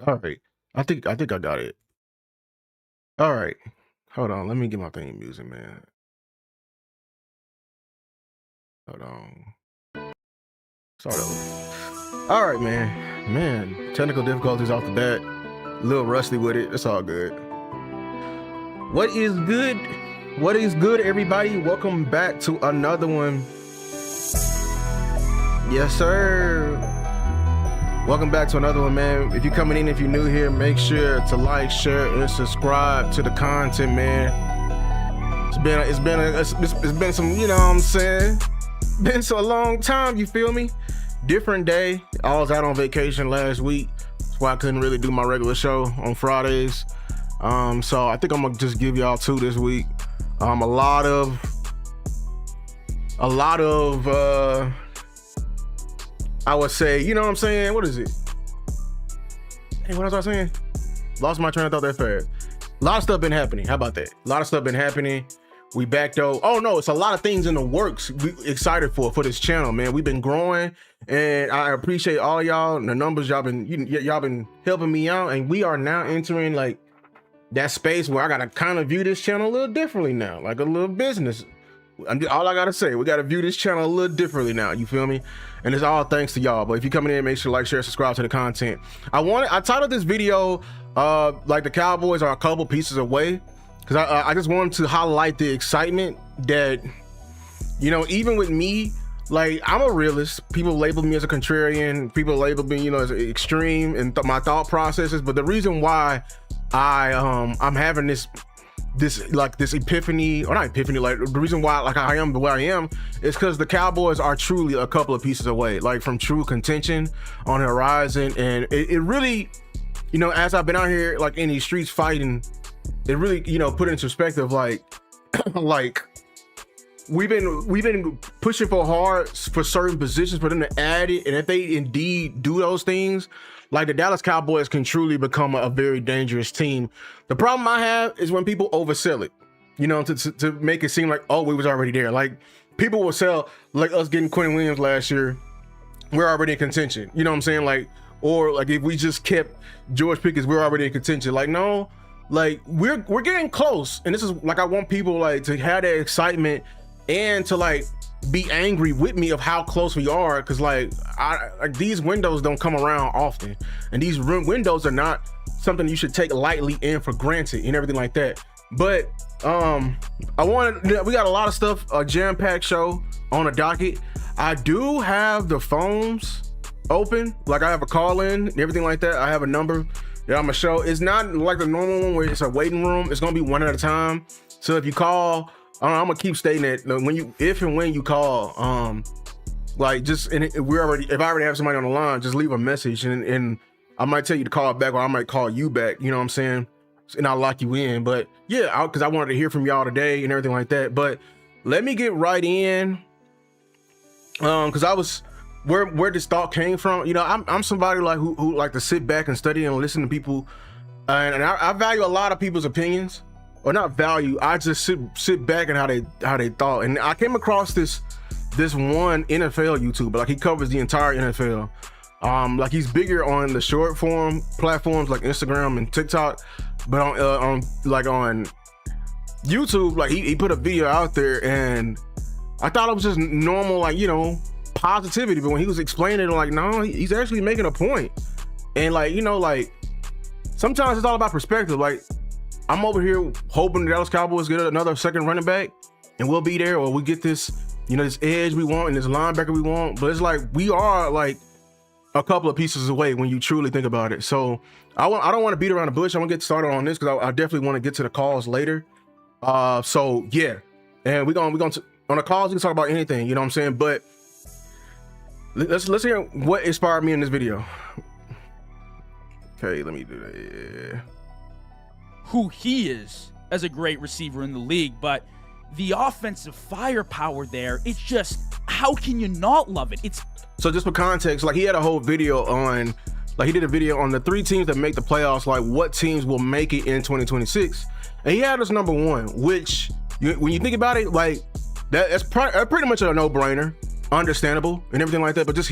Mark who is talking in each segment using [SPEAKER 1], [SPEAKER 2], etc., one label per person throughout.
[SPEAKER 1] All right. I think I got it. All right. Hold on. Let me get my theme music, man. Hold on. Start over. All right, man. Man, technical difficulties off the bat. A little rusty with it. It's all good. What is good? What is good, everybody? Welcome back to another one. Yes, sir. Welcome back to another one, man. If you're coming in, if you're new here, make sure to like, share, and subscribe to the content, man. It's been some, you know what I'm saying? Been so a long time, you feel me? Different day. I was out on vacation last week, that's why I couldn't really do my regular show on Fridays. So I think I'm gonna just give y'all two this week. A lot of I would say, you know what I'm saying? What is it? Hey, what was I saying? Lost my train of thought that fast. A lot of stuff been happening. How about that? A lot of stuff been happening. We back though. Oh no, it's a lot of things in the works. We excited for this channel, man. We've been growing, and I appreciate all y'all and the numbers y'all been helping me out. And we are now entering like that space where I gotta kind of view this channel a little differently now, like a little business. All I gotta say, we gotta view this channel a little differently now. You feel me? And it's all thanks to y'all. But if you're coming in, make sure to like, share, subscribe to the content. I titled this video like the Cowboys are a couple pieces away, because I just wanted to highlight the excitement that, you know, even with me, like, I'm a realist. People label me as a contrarian. People label me, you know, as extreme in my thought processes. But the reason why I'm having this epiphany, or not epiphany, like the reason why like I am the way I am is because the Cowboys are truly a couple of pieces away, like from true contention on the horizon. And it really, you know, as I've been out here like in these streets fighting, it really, you know, put it into perspective, like like we've been pushing for hard for certain positions for them to add it, and if they indeed do those things, like the Dallas Cowboys can truly become a very dangerous team. The problem I have is when people oversell it, you know, to make it seem like, oh, we was already there. Like people will sell like us getting Quinn Williams last year, we're already in contention. You know what I'm saying? Like, or like if we just kept George Pickens, we're already in contention. Like, no, like we're getting close. And this is like, I want people like to have that excitement and to like be angry with me of how close we are, because like these windows don't come around often, and these windows are not something you should take lightly and for granted and everything like that. But we got a lot of stuff, a jam-packed show on the docket. I do have the phones open, like I have a call in and everything like that. I have a number that I'm gonna show. It's not like the normal one where it's a waiting room. It's gonna be one at a time. So if you call, I'm gonna keep stating that if and when you call, like just, and if I already have somebody on the line, just leave a message, and I might tell you to call back, or I might call you back. You know what I'm saying? And I'll lock you in. But yeah, because I wanted to hear from y'all today and everything like that. But let me get right in, because I was where this thought came from. You know, I'm somebody like who like to sit back and study and listen to people, and I value a lot of people's opinions. Or not value, I just sit back and how they thought. And I came across this one NFL YouTuber, like he covers the entire NFL. Like he's bigger on the short form platforms like Instagram and TikTok, but on YouTube, like he put a video out there, and I thought it was just normal, like, you know, positivity. But when he was explaining it, like, no, he's actually making a point. And like, you know, like sometimes it's all about perspective. Like, I'm over here hoping the Dallas Cowboys get another second running back and we'll be there, or we get this, you know, this edge we want and this linebacker we want. But it's like we are like a couple of pieces away when you truly think about it. So I don't want to beat around the bush. I want to get started on this because I definitely want to get to the calls later. So yeah, and we're gonna on the calls we can talk about anything, you know what I'm saying? But Let's hear what inspired me in this video. Okay, let me do that. Yeah.
[SPEAKER 2] Who he is as a great receiver in the league, but the offensive firepower there, it's just, how can you not love it? It's
[SPEAKER 1] so just for context, like he had a whole video on, like he did a video on the 3 teams that make the playoffs, like what teams will make it in 2026, and he had us number 1, which when you think about it, like that's pretty much a no-brainer, understandable and everything like that. But just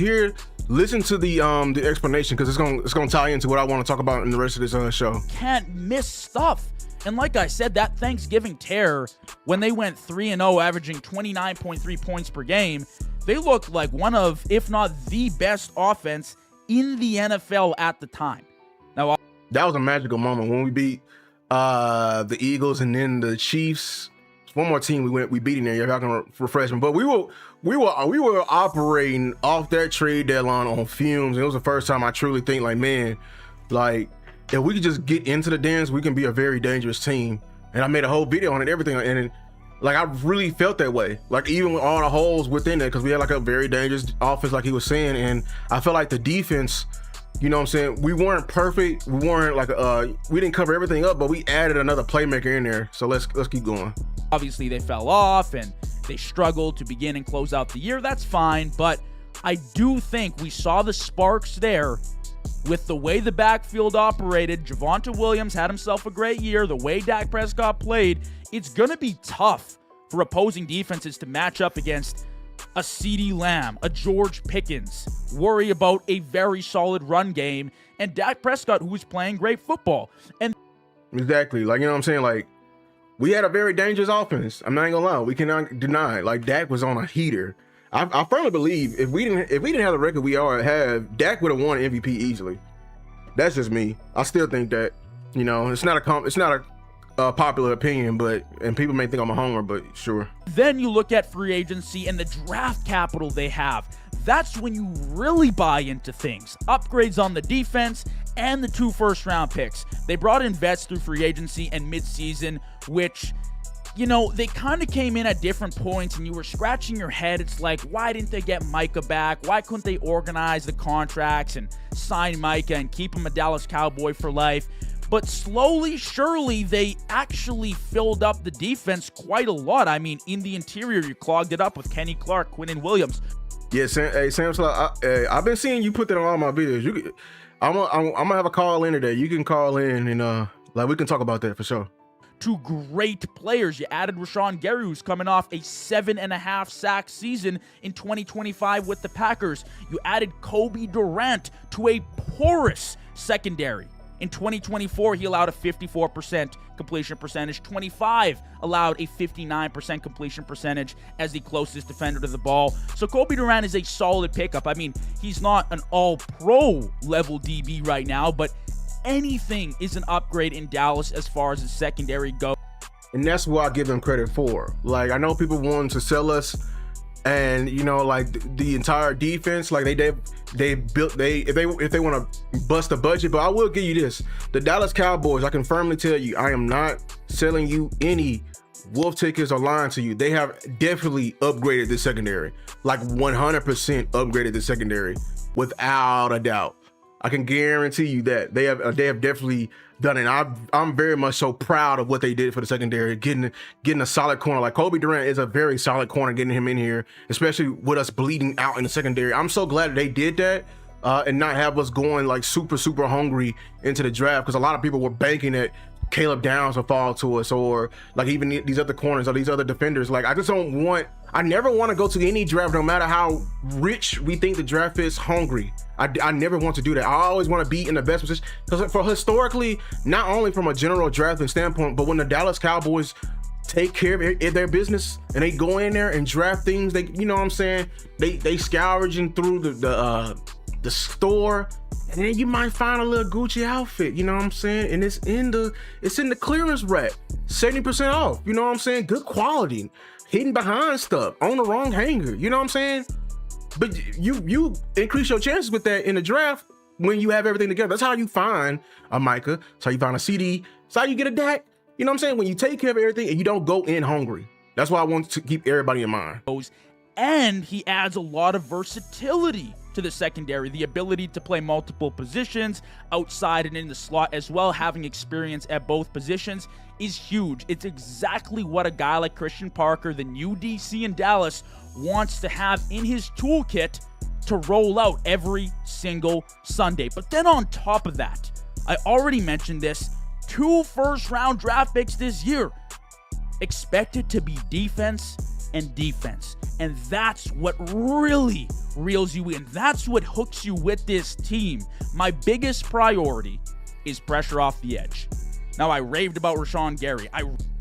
[SPEAKER 1] listen to the explanation, because it's gonna tie into what I want to talk about in the rest of this show.
[SPEAKER 2] Can't miss stuff. And like I said, that Thanksgiving tear, when they went 3-0, averaging 29.3 points per game, they looked like one of, if not the best offense in the NFL at the time. Now,
[SPEAKER 1] that was a magical moment when we beat the Eagles and then the Chiefs. One more team we beat in there. Y'all can refresh me, but we were operating off that trade deadline on fumes. It was the first time I truly think, like, man, like if we could just get into the dance, we can be a very dangerous team. And I made a whole video on it, everything, and like I really felt that way. Like even with all the holes within it, because we had like a very dangerous offense, like he was saying, and I felt like the defense, you know what I'm saying, we weren't perfect. We weren't like we didn't cover everything up, but we added another playmaker in there. So let's keep going.
[SPEAKER 2] Obviously, they fell off and they struggled to begin and close out the year. That's fine, but I do think we saw the sparks there with the way the backfield operated. Javonte Williams had himself a great year. The way Dak Prescott played, it's going to be tough for opposing defenses to match up against a CeeDee Lamb, a George Pickens, worry about a very solid run game, and Dak Prescott, who was playing great football. And
[SPEAKER 1] exactly, like, you know what I'm saying, like we had a very dangerous offense. I'm not gonna lie, we cannot deny it. Like Dak was on a heater. I firmly believe if we didn't have the record we have, Dak would have won MVP easily. That's just me. I still think that, you know, it's not a popular opinion, and people may think I'm a homer, but sure.
[SPEAKER 2] Then you look at free agency and the draft capital they have. That's when you really buy into things. Upgrades on the defense and the 2 first-round picks. They brought in vets through free agency and midseason, which, you know, they kind of came in at different points and you were scratching your head. It's like, why didn't they get Micah back? Why couldn't they organize the contracts and sign Micah and keep him a Dallas Cowboy for life? But slowly, surely, they actually filled up the defense quite a lot. I mean, in the interior, you clogged it up with Kenny Clark, Quinnen Williams.
[SPEAKER 1] Yeah, Sam, I've been seeing you put that on all my videos. I'm gonna have a call in today. You can call in and like we can talk about that for sure.
[SPEAKER 2] 2 great players. You added Rashawn Gary, who's coming off a 7.5 sack season in 2025 with the Packers. You added Kobe Durant to a porous secondary. In 2024, he allowed a 54% completion percentage. 25 allowed a 59% completion percentage as the closest defender to the ball. So Kobe Durant is a solid pickup. I mean, he's not an all-pro level DB right now, but anything is an upgrade in Dallas as far as the secondary goes.
[SPEAKER 1] And that's what I give them credit for. Like, I know people wanted to sell us, and you know, like the entire defense, like if they want to bust the budget. But I will give you this: the Dallas Cowboys, I can firmly tell you, I am not selling you any wolf tickets or lying to you. They have definitely upgraded the secondary, like 100% upgraded the secondary, without a doubt. I can guarantee you that they have definitely done it. I'm very much so proud of what they did for the secondary, getting a solid corner. Like Kobe Durant is a very solid corner, getting him in here, especially with us bleeding out in the secondary. I'm so glad that they did that and not have us going like super hungry into the draft, because a lot of people were banking that Caleb Downs will fall to us, or like even these other corners or these other defenders. Like I never want to go to any draft, no matter how rich we think the draft is, hungry. I never want to do that. I always want to be in the best position, because for historically, not only from a general drafting standpoint, but when the Dallas Cowboys take care of their business and they go in there and draft things, they, you know what I'm saying, they scourging through the store, and then you might find a little Gucci outfit, you know what I'm saying, and it's in the clearance rack, 70% off, you know what I'm saying, good quality, hidden behind stuff on the wrong hanger, you know what I'm saying. But you increase your chances with that in the draft when you have everything together. That's how you find a Micah. That's how you find a CD. That's how you get a Dak. You know what I'm saying? When you take care of everything and you don't go in hungry. That's why I want to keep everybody in mind.
[SPEAKER 2] And he adds a lot of versatility to the secondary, the ability to play multiple positions outside and in the slot as well. Having experience at both positions is huge. It's exactly what a guy like Christian Parker, the new DC in Dallas, wants to have in his toolkit to roll out every single Sunday. But then on top of that, I already mentioned this, 2 first-round draft picks this year. Expected to be defense and defense. And that's what really reels you in. That's what hooks you with this team. My biggest priority is pressure off the edge. Now, I raved about Rashawn Gary.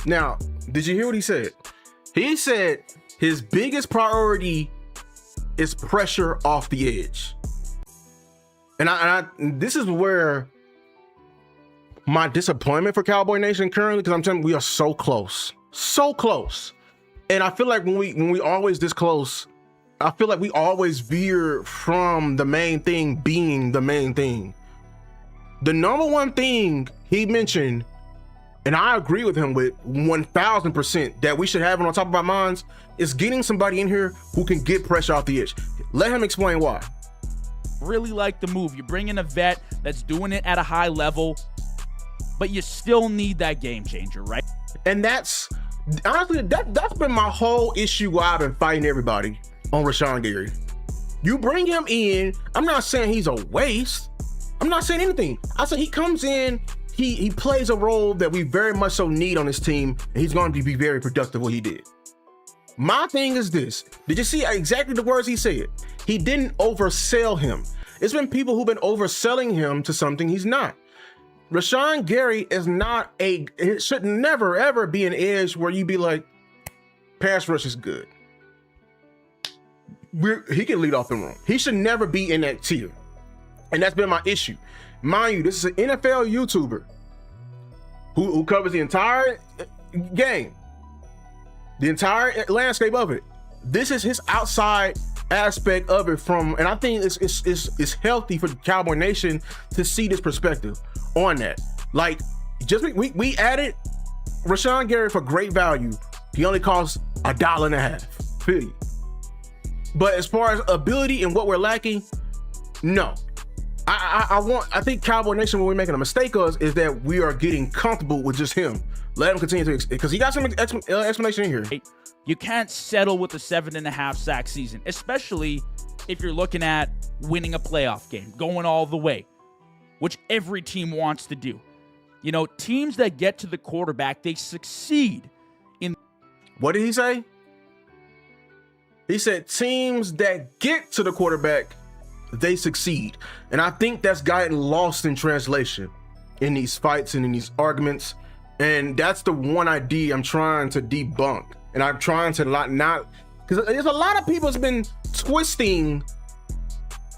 [SPEAKER 1] Now, did you hear what he said? He said his biggest priority is pressure off the edge. And this is where my disappointment for Cowboy Nation currently, because I'm telling you, we are so close. So close. And I feel like when we always this close, I feel like we always veer from the main thing being the main thing. The number one thing he mentioned, and I agree with him with 1000%, that we should have it on top of our minds, is getting somebody in here who can get pressure off the edge. Let him explain why.
[SPEAKER 2] Really like the move. You bring in a vet that's doing it at a high level, but you still need that game changer, right?
[SPEAKER 1] And that's honestly, that's been my whole issue why I've been fighting everybody on Rashawn Gary. You bring him in, I'm not saying he's a waste. I'm not saying anything. I said he comes in, he plays a role that we very much so need on this team, and he's going to be very productive what he did. My thing is this. Did you see exactly the words he said? He didn't oversell him. It's been people who've been overselling him to something he's not. Rashawn Gary is not it should never ever be an edge where you be like, pass rush is good. He can lead off the room. He should never be in that tier. And that's been my issue. Mind you, this is an NFL YouTuber who covers the entire game, the entire landscape of it. This is his outside aspect of it and I think it's healthy for Cowboy Nation to see this perspective on that. Like, just we added Rashawn Gary for great value. He only costs $1.50. Period. But as far as ability and what we're lacking, no. I think Cowboy Nation, what we're making a mistake of is that we are getting comfortable with just him. Let him continue to, because he got some explanation in here.
[SPEAKER 2] You can't settle with a 7.5 sack season, especially if you're looking at winning a playoff game, going all the way, which every team wants to do. You know, teams that get to the quarterback, they succeed in.
[SPEAKER 1] What did he say? He said teams that get to the quarterback, they succeed. And I think that's gotten lost in translation in these fights and in these arguments. And that's the one idea I'm trying to debunk. And I'm trying to not, because there's a lot of people that's been twisting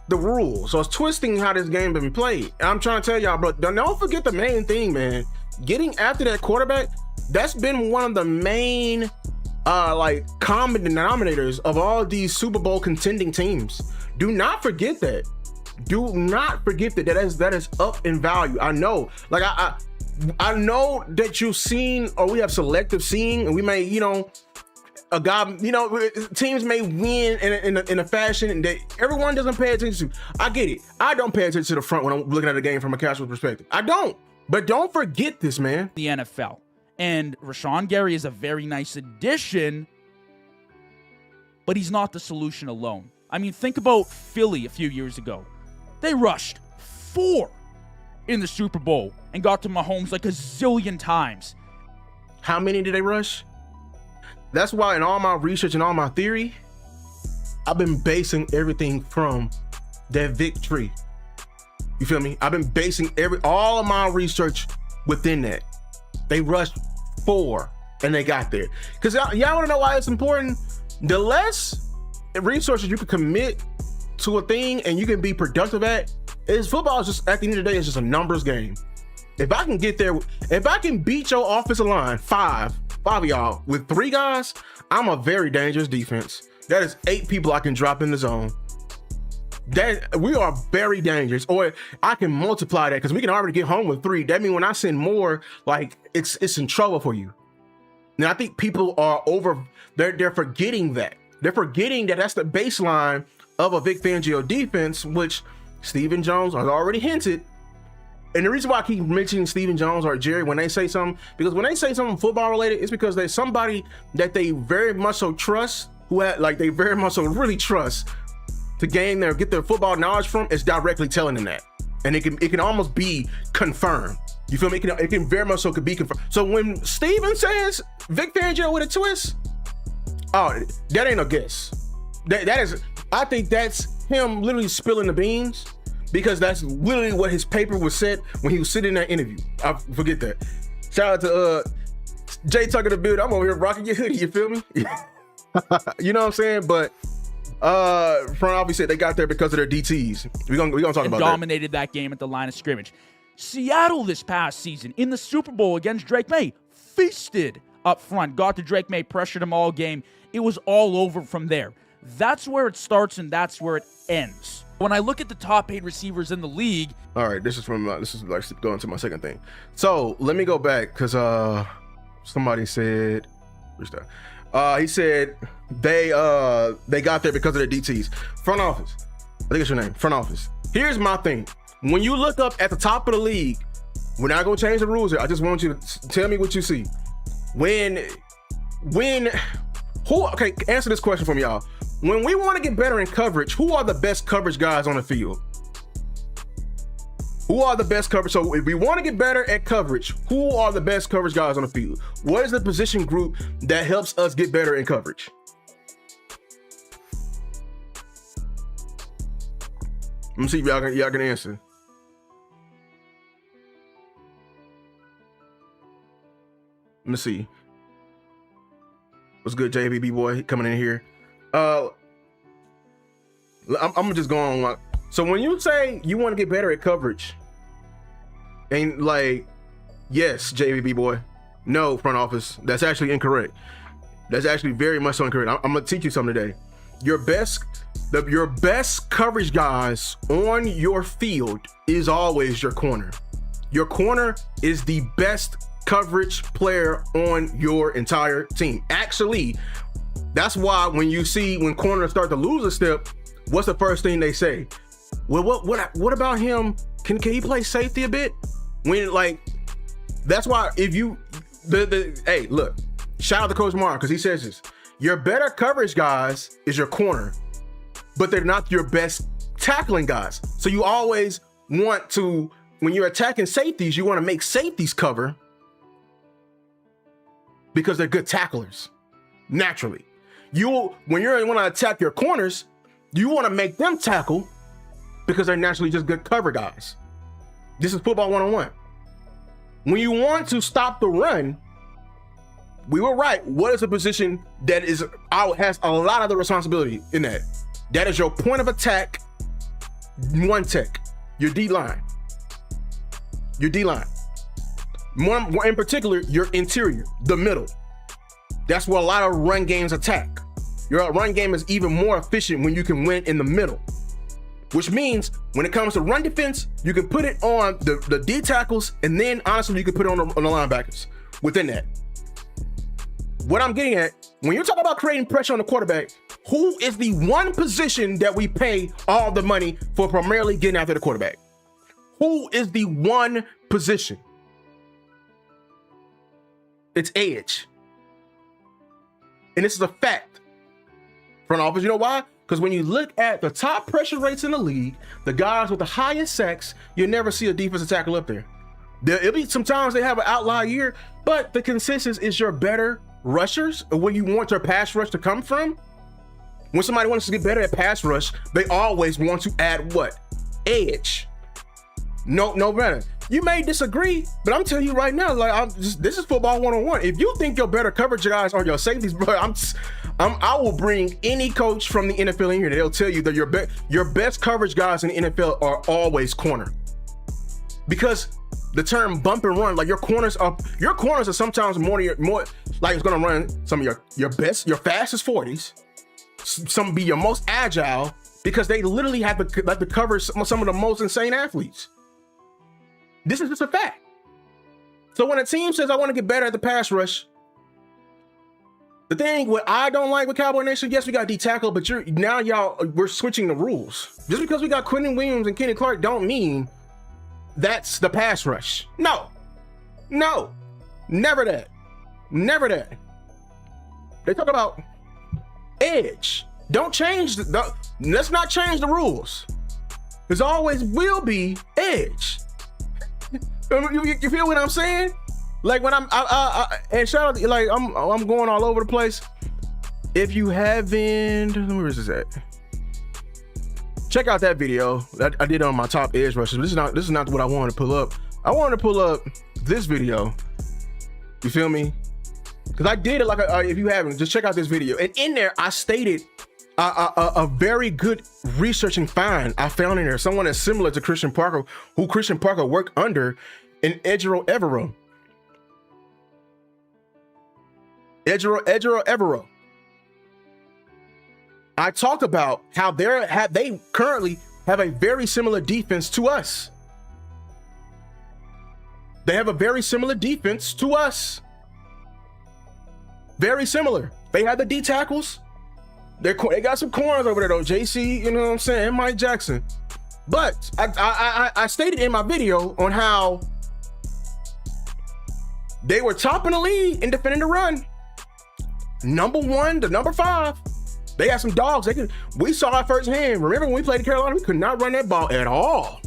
[SPEAKER 1] the rules. So it's twisting how this game been played. And I'm trying to tell y'all, bro, don't forget the main thing, man. Getting after that quarterback, that's been one of the main common denominators of all these Super Bowl contending teams. Do not forget that. Do not forget that. That is up in value. I know. Like I know that you've seen, or we have selective seeing, and we may, a guy, teams may win in a fashion that everyone doesn't pay attention to. I get it. I don't pay attention to the front when I'm looking at a game from a casual perspective. I don't. But don't forget this, man.
[SPEAKER 2] The NFL. And Rashawn Gary is a very nice addition, but he's not the solution alone. I mean, think about Philly a few years ago. They rushed 4 in the Super Bowl and got to Mahomes like a zillion times.
[SPEAKER 1] How many did they rush? That's why in all my research and all my theory, I've been basing everything from that victory. You feel me? I've been basing all of my research within that. They rushed 4 and they got there. Because y'all want to know why it's important? The less resources you can commit to a thing and you can be productive at, is football is just, at the end of the day, it's just a numbers game. If I can get there, if I can beat your offensive line, five of y'all, with 3 guys, I'm a very dangerous defense. That is 8 people I can drop in the zone. That we are very dangerous. Or I can multiply that because we can already get home with 3. That means when I send more, like it's in trouble for you. Now I think people are they're forgetting that. They're forgetting that that's the baseline of a Vic Fangio defense, which Stephen Jones has already hinted. And the reason why I keep mentioning Stephen Jones or Jerry when they say something, because when they say something football related, it's because there's somebody that they very much so trust, they very much so really trust to get their football knowledge from, is directly telling them that. And it can almost be confirmed. You feel me? It can very much so could be confirmed. So when Steven says Vic Fangio with a twist, oh, that ain't no guess. That is, I think that's him literally spilling the beans, because that's literally what his paper was said when he was sitting in that interview. I forget that. Shout out to Jay Tucker the build. I'm over here rocking your hoodie. You feel me? You know what I'm saying? But front office said they got there because of their DTs. We're gonna talk about that.
[SPEAKER 2] Dominated that game at the line of scrimmage. Seattle this past season in the Super Bowl against Drake May feasted up front, got to Drake May, pressured him all game. It was all over from there. That's where it starts and that's where it ends. When I look at the top 8 receivers in the league. All right,
[SPEAKER 1] this is like going to my second thing. So let me go back, because somebody said, he said they got there because of their DTs. Front office, I think it's your name, front office. Here's my thing. When you look up at the top of the league, we're not gonna change the rules here. I just want you to tell me what you see. Okay, answer this question for me, y'all. When we want to get better in coverage, who are the best coverage guys on the field? Who are the best coverage? So if we want to get better at coverage, who are the best coverage guys on the field? What is the position group that helps us get better in coverage? Let me see if y'all can answer. Let me see. What's good, JBB boy, coming in here? I'm just going on. So when you say you want to get better at coverage, and yes, JBB boy, no, front office, that's actually incorrect. That's actually very much so incorrect. I'm gonna teach you something today. Your best coverage guys on your field is always your corner. Your corner is the best coverage player on your entire team. Actually, that's why when corners start to lose a step, what's the first thing they say? Well, what about him? Can he play safety a bit? That's why hey, look, shout out to Coach Mark, because he says this. Your better coverage guys is your corner, but they're not your best tackling guys. So you always want to, when you're attacking safeties, you want to make safeties cover because they're good tacklers, naturally. When you want to attack your corners, you want to make them tackle because they're naturally just good cover guys. This is football 101. When you want to stop the run, we were right. What is a position that has a lot of the responsibility in that? That is your point of attack, one tech, your D-line. Your D-line. More in particular, your interior, the middle. That's where a lot of run games attack. Your run game is even more efficient when you can win in the middle. Which means when it comes to run defense, you can put it on the D tackles, and then honestly, you can put it on the linebackers within that. What I'm getting at, when you're talking about creating pressure on the quarterback, who is the one position that we pay all the money for primarily getting after the quarterback? Who is the one position? It's edge. And this is a fact. Front office, you know why? Because when you look at the top pressure rates in the league, the guys with the highest sacks, you'll never see a defensive tackle up there. It'll be sometimes they have an outlier year, but the consensus is your better rushers, or where you want your pass rush to come from. When somebody wants to get better at pass rush, they always want to add what? Edge. No matter. You may disagree, but I'm telling you right now, this is football 101. If you think your better coverage guys are your safeties, bro, I will bring any coach from the NFL in here, and they'll tell you that your best coverage guys in the NFL are always corner. Because the term bump and run, your corners are sometimes more like it's gonna run some of your fastest 40s. Some be your most agile, because they literally have to cover some of the most insane athletes. This is just a fact. So when a team says, I want to get better at the pass rush, The thing what I don't like with Cowboy Nation, yes, we got D tackle, but we're switching the rules. Just because we got Quentin Williams and Kenny Clark don't mean that's the pass rush. No, never that. They talk about edge. Don't change let's not change the rules. There's always will be edge. You feel what I'm saying? Like when and shout out, like I'm going all over the place. If you haven't, where is this at? Check out that video that I did on my top edge rushes. This is not what I wanted to pull up. I wanted to pull up this video. You feel me? Because I did it like if you haven't, just check out this video. And in there, I stated a very good researching find I found in there. Someone that's similar to Christian Parker, who Christian Parker worked under in Ejiro Evero. Ejiro Evero. I talked about how they currently have a very similar defense to us. They have a very similar defense to us. Very similar. They have the D tackles. They got some corners over there though. JC, you know what I'm saying, and Mike Jackson. But I stated in my video on how they were top in the league in defending the run. Number 1 to number 5. They had some dogs. We saw it firsthand. Remember when we played in Carolina, we could not run that ball at all.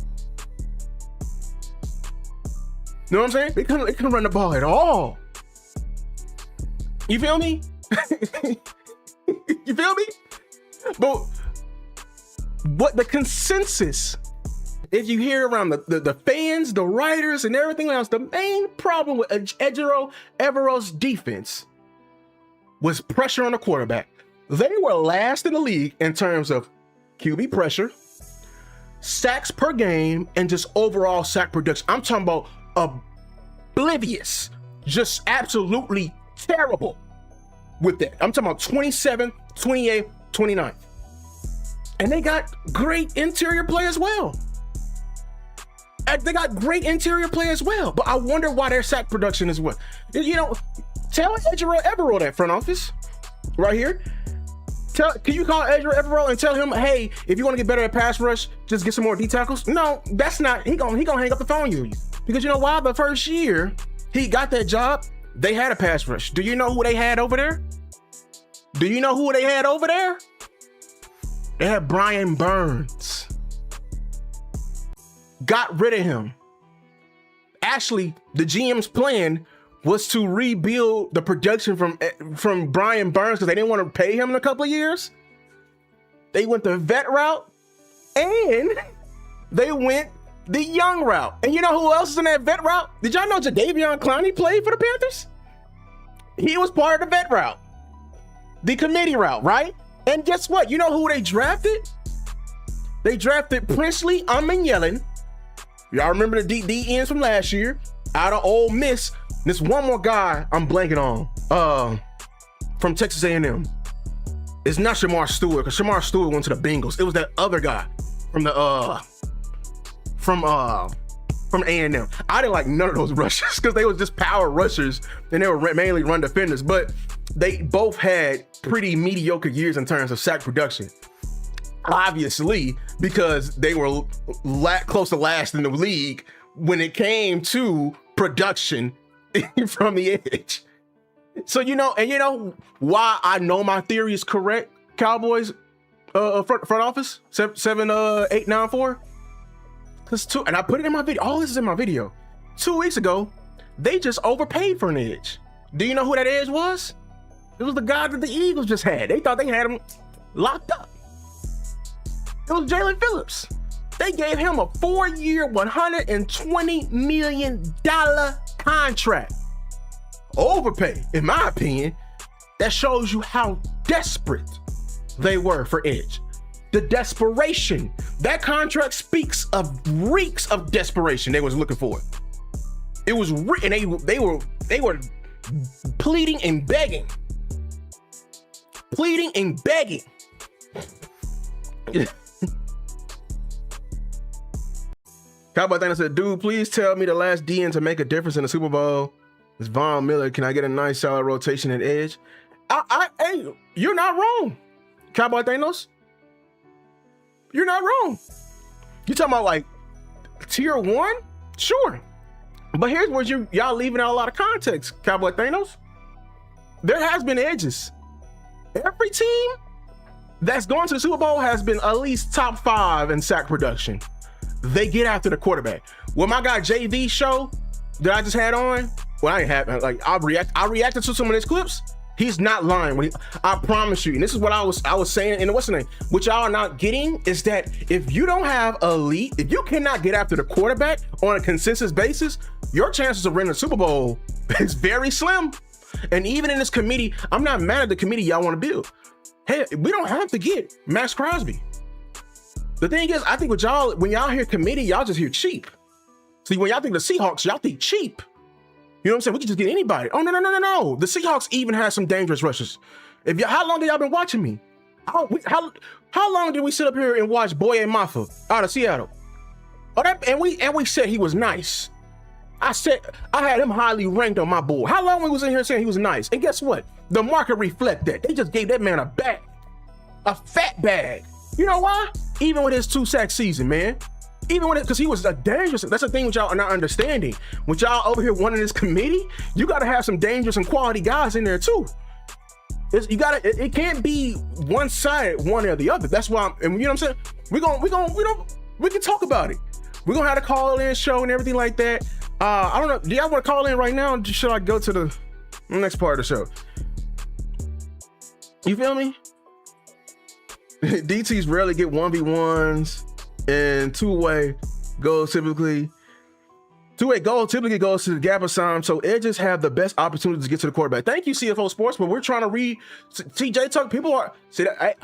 [SPEAKER 1] You know what I'm saying? They couldn't run the ball at all. You feel me? You feel me? But what the consensus, if you hear around the fans, the writers, and everything else, the main problem with Ejiro Evero's defense was pressure on the quarterback. They were last in the league in terms of QB pressure, sacks per game, and just overall sack production. I'm talking about oblivious, just absolutely terrible with that. I'm talking about 27, 28, 29. And they got great interior play as well. They got great interior play as well. But I wonder why their sack production is what. You know, tell Ejiro Evero that, front office, right here. Can you call Ejiro Evero and tell him, hey, if you want to get better at pass rush, just get some more D tackles? No, that's not. He gonna hang up the phone on you. Because you know why? The first year he got that job, they had a pass rush. Do you know who they had over there? Do you know who they had over there? They had Brian Burns. Got rid of him. Actually, the GM's plan was to rebuild the production from Brian Burns because they didn't want to pay him in a couple of years. They went the vet route and they went the young route. And you know who else is in that vet route? Did y'all know Jadeveon Clowney played for the Panthers? He was part of the vet route, the committee route, right? And guess what? You know who they drafted? They drafted Princely Yellen. Y'all remember the D ends from last year out of Ole Miss. This one more guy I'm blanking on from Texas A&M. It's not Shamar Stewart, because Shamar Stewart went to the Bengals. It was that other guy from A&M. I didn't like none of those rushers because they was just power rushers and they were mainly run defenders, but they both had pretty mediocre years in terms of sack production. Obviously, because they were close to last in the league when it came to production from the edge. So, you know why I know my theory is correct, Cowboys front office, 7894? And I put it in my video. All this is in my video. 2 weeks ago, they just overpaid for an edge. Do you know who that edge was? It was the guy that the Eagles just had. They thought they had him locked up. It was Jalen Phillips. They gave him a 4-year, $120 million contract. Overpay, in my opinion. That shows you how desperate they were for edge. The desperation. That contract reeks of desperation. They was looking for it. It was, and they were pleading and begging. Pleading and begging. Cowboy Thana said, dude, please tell me the last DN to make a difference in the Super Bowl is Von Miller. Can I get a nice solid rotation at edge? Hey, you're not wrong, Cowboy Thanos. You're not wrong. You talking about like tier 1? Sure. But here's where y'all leaving out a lot of context, Cowboy Thanos. There has been edges. Every team that's gone to the Super Bowl has been at least top 5 in sack production. They get after the quarterback. Well, my guy JV show that I just had on, well, I ain't had, like, I reacted to some of his clips. He's not lying. I promise you. And this is what I was saying. And what's the name? What y'all are not getting is that if you don't have elite, if you cannot get after the quarterback on a consistent basis, your chances of winning the Super Bowl is very slim. And even in this committee, I'm not mad at the committee y'all want to build. Hey, we don't have to get Max Crosby. The thing is, I think with y'all, when y'all hear committee, y'all just hear cheap. See, when y'all think the Seahawks, y'all think cheap. You know what I'm saying? We can just get anybody. Oh, no. The Seahawks even have some dangerous rushes. How long have y'all been watching me? How long did we sit up here and watch Boye Mafa out of Seattle? And we said he was nice. I had him highly ranked on my board. How long we was in here saying he was nice? And guess what? The market reflect that. They just gave that man a bag, a fat bag. You know why? Even with his 2-sack season, man. Even when because he was a dangerous. That's the thing which y'all are not understanding. When y'all over here wanting this committee, you got to have some dangerous and quality guys in there too. It can't be one side, one or the other. That's why. And you know what I'm saying? We can talk about it. We're gonna have a call-in show and everything like that. I don't know. Do y'all want to call in right now? Or should I go to the next part of the show? You feel me? DTs rarely get 1v1s, and two-way goal typically goes to the gap assignment, so edges have the best opportunity to get to the quarterback. Thank you, CFO Sports, but we're trying to read TJ Tuck. People are see that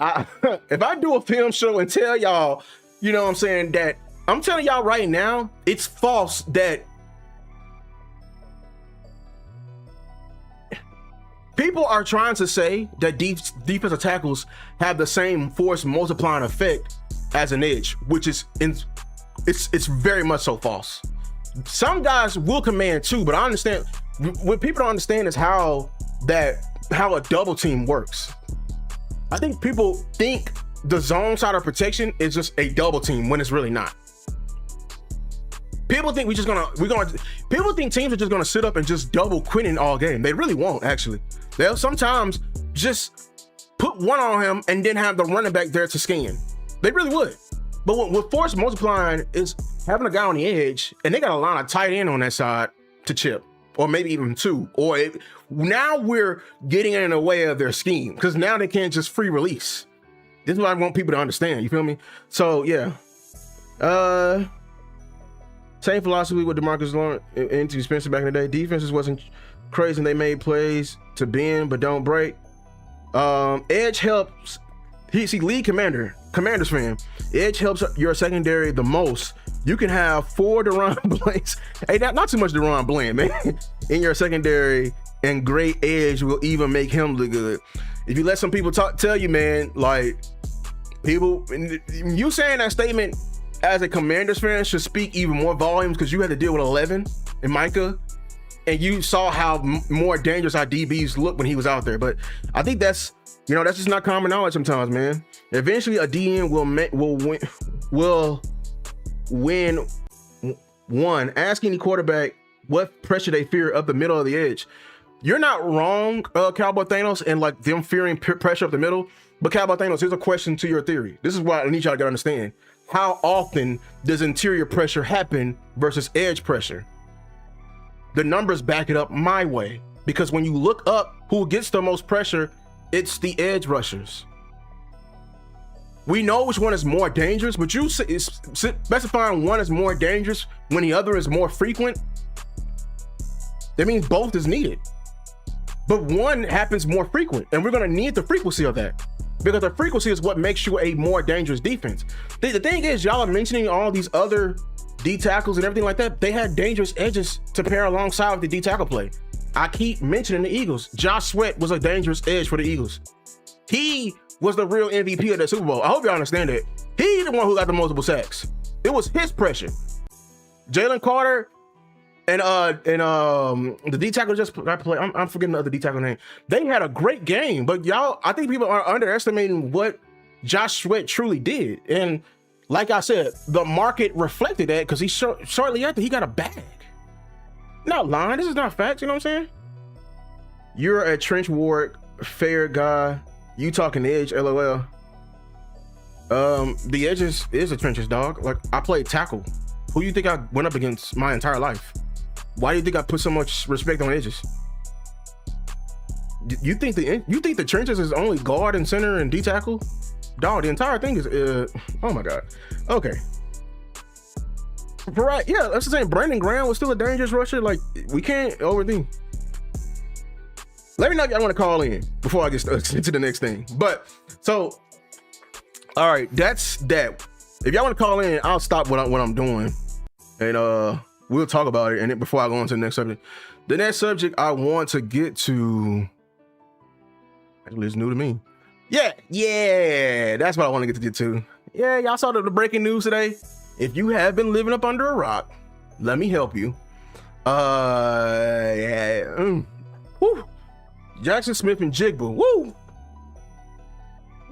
[SPEAKER 1] if I do a film show and tell y'all, you know what I'm saying, that I'm telling y'all right now, it's false that people are trying to say that defensive tackles have the same force multiplying effect as an edge, which is it's very much so false. Some guys will command too, but I understand what people don't understand is how a double team works. I think people think the zone side of protection is just a double team when it's really not. People think people think teams are just gonna sit up and just double Quinnen all game. They really won't, actually. They'll sometimes just put one on him and then have the running back there to scan. They really would. But what force multiplying is having a guy on the edge, and they got a line of tight end on that side to chip, or maybe even 2. Now we're getting in the way of their scheme because now they can't just free release. This is what I want people to understand. You feel me? So yeah. Same philosophy with DeMarcus Lawrence into Spencer back in the day. Defenses wasn't crazy and they made plays to bend but don't break. Edge helps. Lead Commanders fan. Edge helps your secondary the most. You can have 4 Deron Blanks. Hey, not too much Deron Bland, man. In your secondary, and great edge will even make him look good. If you let some people tell you, man, like you saying that statement as a Commanders fan should speak even more volumes because you had to deal with 11 and Micah, and you saw how more dangerous our DBs look when he was out there. But I think that's just not common knowledge sometimes, man. Eventually, a DN will win one. Ask any quarterback what pressure they fear up the middle of the edge. You're not wrong, Cowboy Thanos, and like them fearing pressure up the middle. But Cowboy Thanos, here's a question to your theory. This is what I need y'all to understand. How often does interior pressure happen versus edge pressure? The numbers back it up my way, because when you look up who gets the most pressure, it's the edge rushers. We know which one is more dangerous, but you specifying one is more dangerous when the other is more frequent, that means both is needed. But one happens more frequent, and we're going to need the frequency of that, because the frequency is what makes you a more dangerous defense. The thing is, y'all are mentioning all these other D tackles and everything like that. They had dangerous edges to pair alongside with the D tackle play. I keep mentioning the Eagles. Josh Sweat was a dangerous edge for the Eagles. He was the real MVP of the Super Bowl. I hope y'all understand that. He's the one who got the multiple sacks. It was his pressure. Jalen Carter, The D tackle just I play. I'm forgetting the other D tackle name. They had a great game, but y'all, I think people are underestimating what Josh Sweat truly did. And like I said, the market reflected that because he shortly after he got a bag. Not lying. This is not facts. You know what I'm saying? You're a trench ward, fair guy. You talking the edge, LOL. The edge is the trenches, dog. Like, I played tackle. Who you think I went up against my entire life? Why do you think I put so much respect on edges? You think the trenches is only guard and center and D tackle? Dog, the entire thing is oh my god. Okay. Right, yeah, that's the same. Brandon Graham was still a dangerous rusher. Like, we can't overthink. Let me know if y'all want to call in before I get into the next thing. But so, all right, that's that. If y'all want to call in, I'll stop what I'm doing, and we'll talk about it. And then before I go on to the next subject, the next subject I want to get to, actually, it's new to me. Yeah, that's what I want to get to. Yeah, y'all saw the breaking news today. If you have been living up under a rock, let me help you. Woo. Jaxon Smith-Njigba,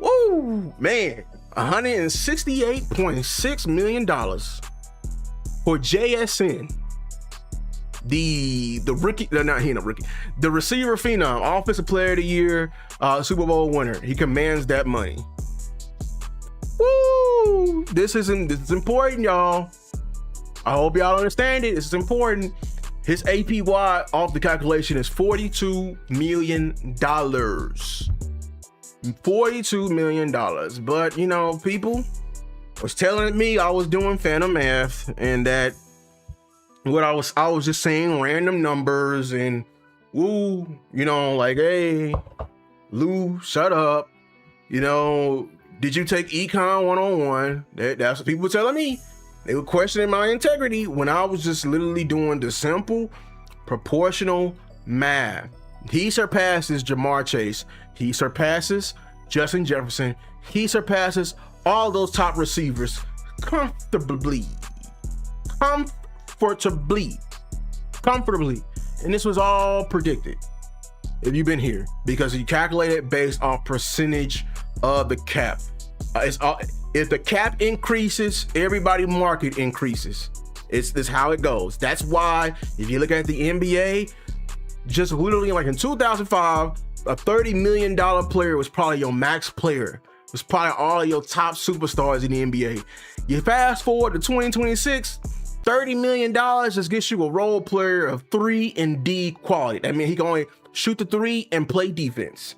[SPEAKER 1] woo, man, $168.6 million for JSN, the rookie, not he, not rookie, the receiver phenom, offensive player of the year, Super Bowl winner. He commands that money. Woo! This is important, y'all. I hope y'all understand it. This is important. His APY off the calculation is $42 million. $42 million. But, you know, people was telling me I was doing phantom math and that what I was just saying random numbers and woo, you know, like, hey, Lou, shut up. You know, did you take Econ 101? That's what people were telling me. They were questioning my integrity when I was just literally doing the simple proportional math. He surpasses Jamar Chase. He surpasses Justin Jefferson. He surpasses all those top receivers comfortably. And this was all predicted if you've been here, because you calculate it based on percentage of the cap. If the cap increases, everybody market increases. It's how it goes. That's why if you look at the NBA, just literally like in 2005, a $30 million player was probably your max player. It was probably all of your top superstars in the NBA. You fast forward to 2026, $30 million just gets you a role player of 3 and D quality. That means he can only shoot the 3 and play defense.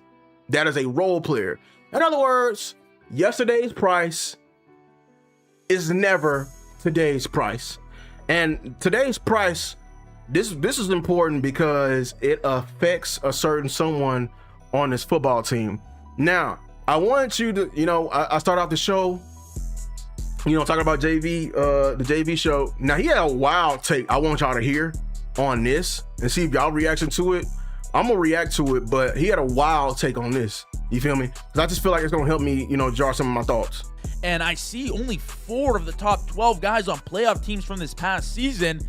[SPEAKER 1] That is a role player. In other words, yesterday's price is never today's price. And today's price, this is important because it affects a certain someone on this football team. Now, I want you to, you know, I start off the show, you know, talking about JV, the JV show. Now, he had a wild take I want y'all to hear on this and see if y'all reaction to it. I'm gonna react to it, but he had a wild take on this. You feel me? Because I just feel like it's gonna help me, you know, jar some of my thoughts.
[SPEAKER 2] And I see only 4 of the top 12 guys on playoff teams from this past season.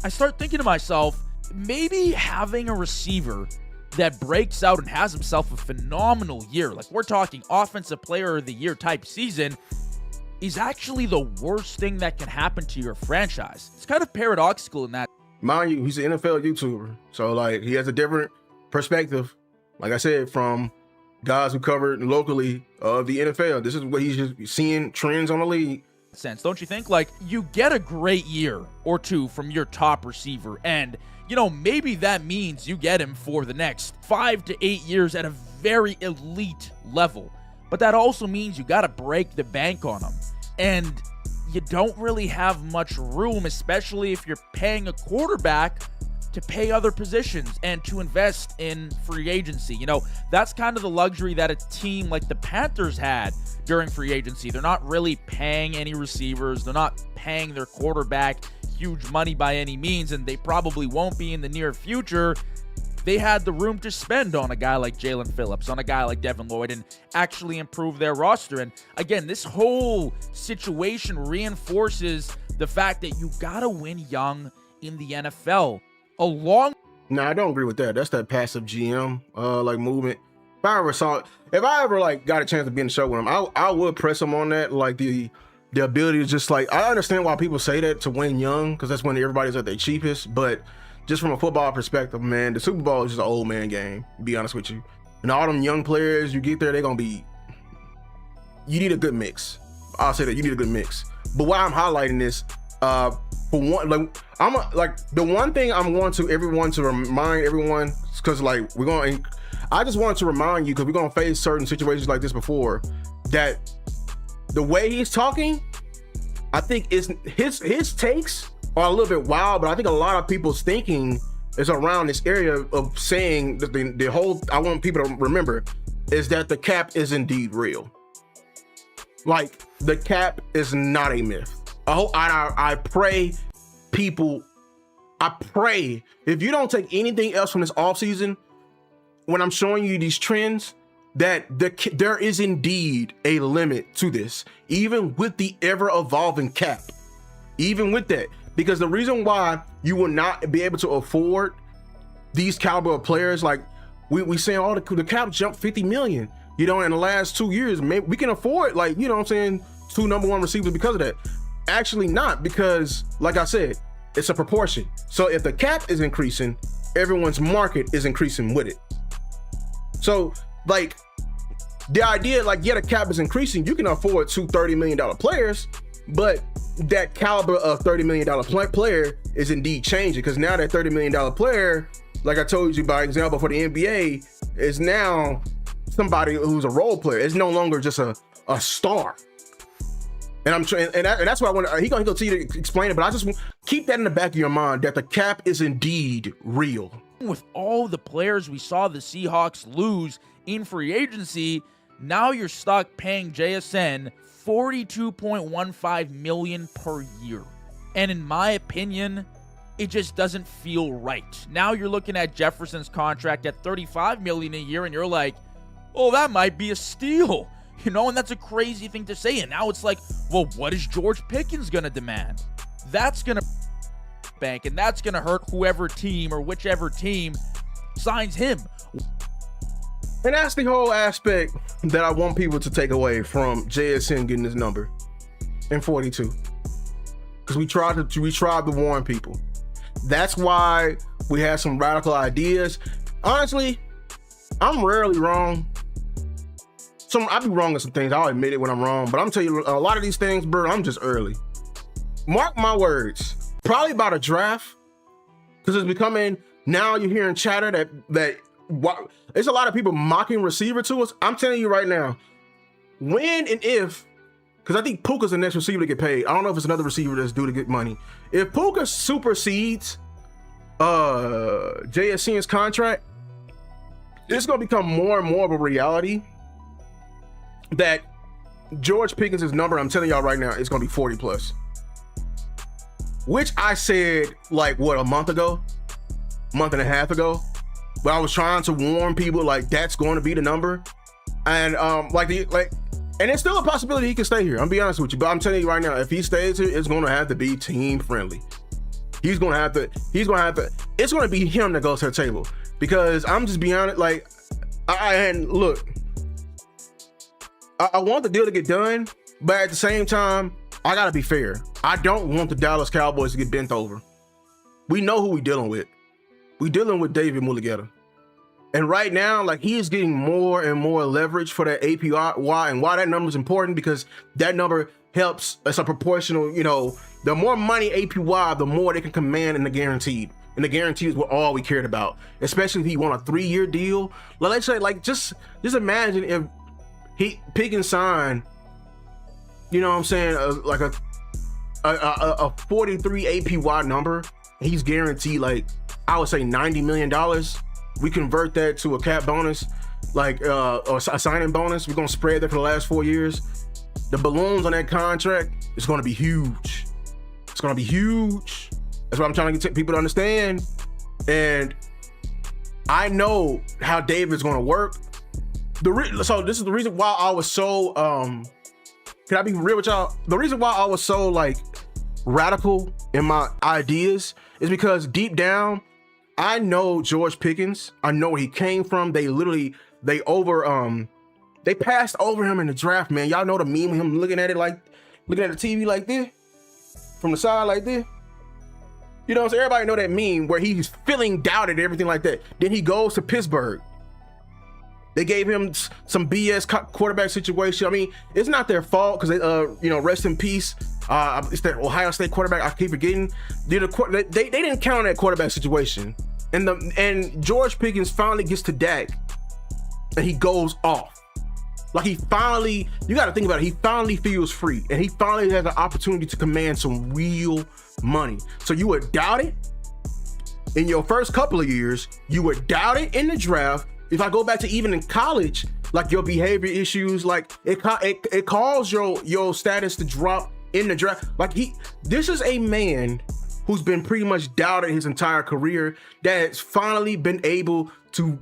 [SPEAKER 2] I start thinking to myself, maybe having a receiver that breaks out and has himself a phenomenal year, like we're talking offensive player of the year type season, is actually the worst thing that can happen to your franchise. It's kind of paradoxical in that.
[SPEAKER 1] Mind you, he's an NFL YouTuber, so like he has a different perspective, like I said, from guys who covered locally of the NFL. This is what he's just seeing trends on the league.
[SPEAKER 2] Sense, don't you think? Like, you get a great year or two from your top receiver, and you know, maybe that means you get him for the next 5 to 8 years at a very elite level. But that also means you got to break the bank on him. And you don't really have much room, especially if you're paying a quarterback, to pay other positions and to invest in free agency. You know, that's kind of the luxury that a team like the Panthers had during free agency. They're not really paying any receivers. They're not paying their quarterback huge money by any means, and they probably won't be in the near future. They had the room to spend on a guy like Jalen Phillips, on a guy like Devin Lloyd, and actually improve their roster. And again, this whole situation reinforces the fact that you gotta win young in the NFL. Along
[SPEAKER 1] No, I don't agree with that. That's that passive GM like movement. If I ever like got a chance to be in the show with him, I would press him on that, like the ability to just like, I understand why people say that to win young, because that's when everybody's at their cheapest, but just from a football perspective, man, the Super Bowl is just an old man game, to be honest with you. And all them young players, you get there, they're gonna be, you need a good mix. I'll say that, you need a good mix. But why I'm highlighting this, for one, like the one thing I'm going to remind everyone, because like I just wanted to remind you, because we're gonna face certain situations like this before, that the way he's talking, I think his takes are a little bit wild, but I think a lot of people's thinking is around this area of saying that the whole, I want people to remember, is that the cap is indeed real. Like, the cap is not a myth. I pray people, if you don't take anything else from this offseason, when I'm showing you these trends, that there is indeed a limit to this, even with the ever-evolving cap. Even with that. Because the reason why you will not be able to afford these caliber of players, like we saying, oh, the cap jumped 50 million, in the last 2 years, maybe we can afford, like, what I'm saying, 2 number 1 receivers because of that. Actually not, because like I said, it's a proportion. So if the cap is increasing, everyone's market is increasing with it. So like the idea, like, yeah, the cap is increasing, you can afford 2 $30 million players, but that caliber of $30 million player is indeed changing, because now that $30 million player, like I told you by example for the NBA, is now somebody who's a role player. It's no longer just a star. And I'm trying, and that's why I want. He's gonna go to you to explain it, but I just keep that in the back of your mind, that the cap is indeed real.
[SPEAKER 2] with all the players we saw the Seahawks lose in free agency, now you're stuck paying JSN $42.15 million per year. And in my opinion, it just doesn't feel right. Now you're looking at Jefferson's contract at $35 million a year, and you're like, oh, that might be a steal. And that's a crazy thing to say. And now it's like, well, what is George Pickens going to demand? That's going to bank, and that's going to hurt whoever team or whichever team signs him.
[SPEAKER 1] And that's the whole aspect that I want people to take away from JSN getting this number in 42. Because we tried to warn people. That's why we had some radical ideas. Honestly, I'm rarely wrong. I be wrong on some things. I'll admit it when I'm wrong. But I'm telling you, a lot of these things, bro, I'm just early. Mark my words. Probably by the draft. Because it's becoming, now you're hearing chatter that there's a lot of people mocking receiver to us. I'm telling you right now, when and if, because I think Puka's the next receiver to get paid. I don't know if it's another receiver that's due to get money. If Puka supersedes JSN's contract, it's going to become more and more of a reality that George Pickens' number, I'm telling y'all right now, is going to be 40 plus. Which I said, like, what, a month and a half ago? But I was trying to warn people, like, that's going to be the number. And and it's still a possibility he can stay here. I'm be honest with you, but I'm telling you right now, if he stays here, it's going to have to be team friendly. It's going to be him that goes to the table. Because I'm just being honest, like, I want the deal to get done, but at the same time, I gotta be fair. I don't want the Dallas Cowboys to get bent over. We know who we dealing with. We dealing with David Mulligeta. And right now, like, he is getting more and more leverage for that APY, and why that number is important, because that number helps, it's a proportional, the more money APY, the more they can command in the guaranteed. And the guarantee is what all we cared about, especially if he want a 3-year deal. Let's say, like, just imagine if Pickens signed, like a 43 APY number. He's guaranteed, like, I would say $90 million. We convert that to a cap bonus, like, or a signing bonus. We're gonna spread that for the last 4 years. The balloons on that contract is gonna be huge. It's gonna be huge. That's what I'm trying to get people to understand. And I know how David's gonna work. So this is the reason why I was so, can I be real with y'all? The reason why I was so, like, radical in my ideas is because deep down, I know George Pickens. I know where he came from. They passed over him in the draft, man. Y'all know the meme of him looking at the TV like this, from the side like this. You know what I'm saying? Everybody know that meme where he's feeling doubted, everything like that. Then he goes to Pittsburgh. They gave him some BS quarterback situation. I mean, it's not their fault because they, rest in peace. It's that Ohio State quarterback. I keep forgetting. They didn't count on that quarterback situation. And George Pickens finally gets to Dak, and he goes off. Like you got to think about it. He finally feels free, and he finally has an opportunity to command some real money. So you would doubt it in your first couple of years. You would doubt it in the draft. If I go back to even in college, like your behavior issues, like it caused your status to drop in the draft. Like this is a man who's been pretty much doubted his entire career that has finally been able to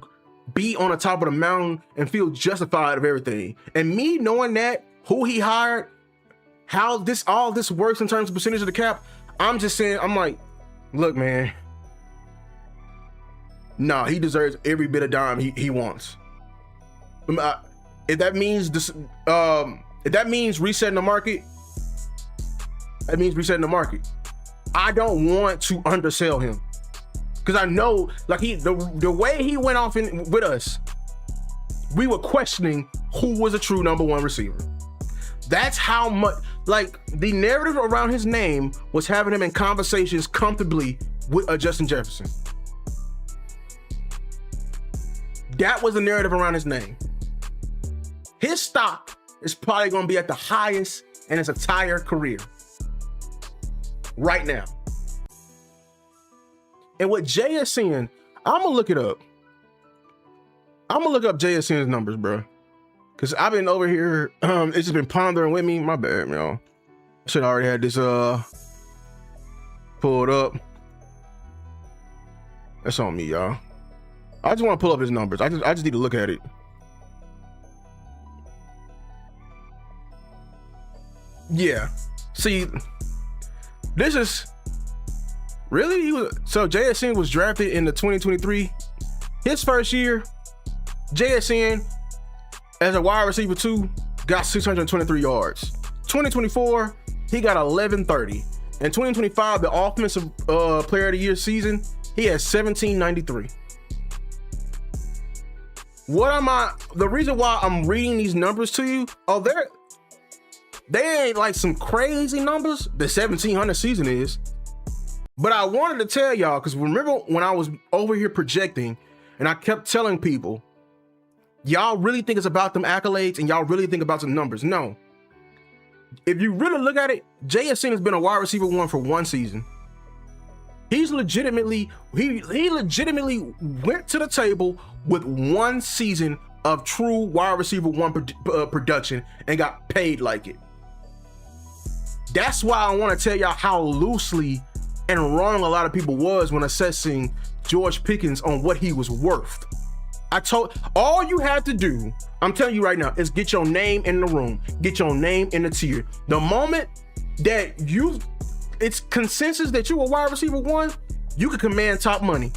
[SPEAKER 1] be on the top of the mountain and feel justified of everything. And me knowing that, who he hired, how all this works in terms of percentage of the cap, I'm just saying, I'm like, look, man, nah, he deserves every bit of dime he wants. If that means resetting the market, that means resetting the market. I don't want to undersell him because I know, like the way he went off with us, we were questioning who was a true number one receiver. That's how much, like, the narrative around his name was having him in conversations comfortably with Justin Jefferson. That was the narrative around his name. His stock is probably going to be at the highest in his entire career right now. And with JSN, I'm going to look it up. I'm going to look up JSN's numbers, bro. Because I've been over here, it's just been pondering with me. My bad, y'all. I should have already had this pulled up. That's on me, y'all. I just want to pull up his numbers. I just need to look at it. Yeah. See, this is really so JSN was drafted in the 2023. His first year, JSN as a wide receiver 2 got 623 yards. 2024, he got 1130. In 2025, the offensive player of the year season, he has 1793. The reason why I'm reading these numbers to you, they ain't like some crazy numbers. The 1700 season is. But I wanted to tell y'all, because remember when I was over here projecting and I kept telling people, y'all really think it's about them accolades and y'all really think about some numbers. No. If you really look at it, JSN has been a wide receiver 1 for 1 season. He legitimately went to the table with 1 season of true wide receiver 1 production and got paid like it. That's why I want to tell y'all how loosely and wrong a lot of people was when assessing George Pickens on what he was worth. All you had to do, I'm telling you right now, is get your name in the room, get your name in the tier. The moment that it's consensus that you're a wide receiver 1, you can command top money.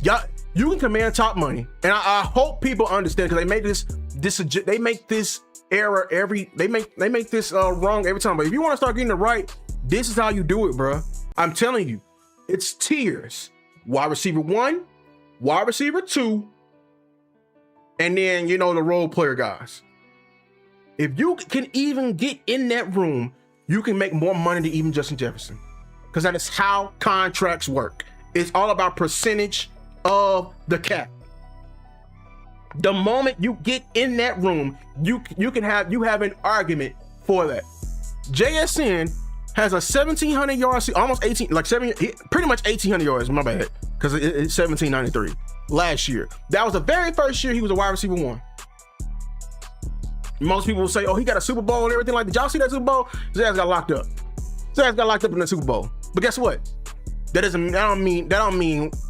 [SPEAKER 1] You can command top money, and I hope people understand, because they make this error they make this wrong every time. But if you want to start getting it right, this is how you do it, bro. I'm telling you, it's tiers: wide receiver 1, wide receiver 2, and then the role player guys. If you can even get in that room, you can make more money than even Justin Jefferson, because that is how contracts work. It's all about percentage of the cap. The moment you get in that room, you have an argument for that. JSN has a 1700 yards, almost 18, like 7, pretty much 1800 yards. My bad, because it's 1793 last year. That was the very first year he was a wide receiver 1. Most people will say, "Oh, he got a Super Bowl and everything like that." Did y'all see that Super Bowl? His ass got locked up. His ass got locked up in the Super Bowl. But guess what? That don't mean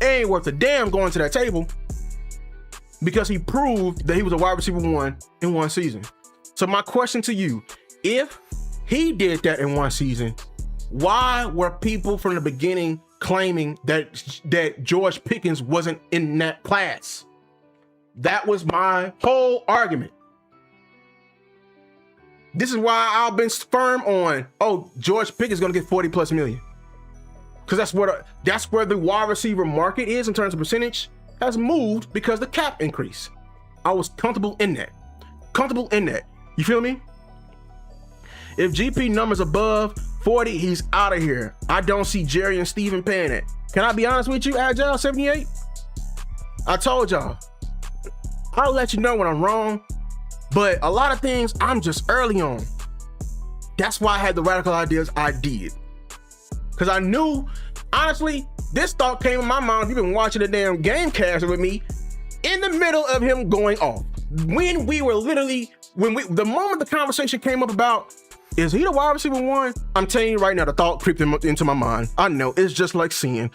[SPEAKER 1] it ain't worth a damn going to that table, because he proved that he was a wide receiver 1 in 1 season. So my question to you, if he did that in 1 season, Why were people from the beginning claiming that George Pickens wasn't in that class? That was my whole argument. This is why I've been firm on, George Pickens is going to get 40 plus million. Because that's where the wide receiver market is in terms of percentage has moved because the cap increase. I was comfortable in that. You feel me? If GP numbers above 40, he's out of here. I don't see Jerry and Steven paying it. Can I be honest with you, Agile 78? I told y'all. I'll let you know when I'm wrong. But a lot of things I'm just early on. That's why I had the radical ideas I did. Because I knew, honestly, this thought came in my mind. You've been watching the damn Gamecast with me in the middle of him going off. When we were literally, the moment the conversation came up about, is he the wide receiver one? I'm telling you right now, the thought creeped into my mind. I know, it's just like seeing.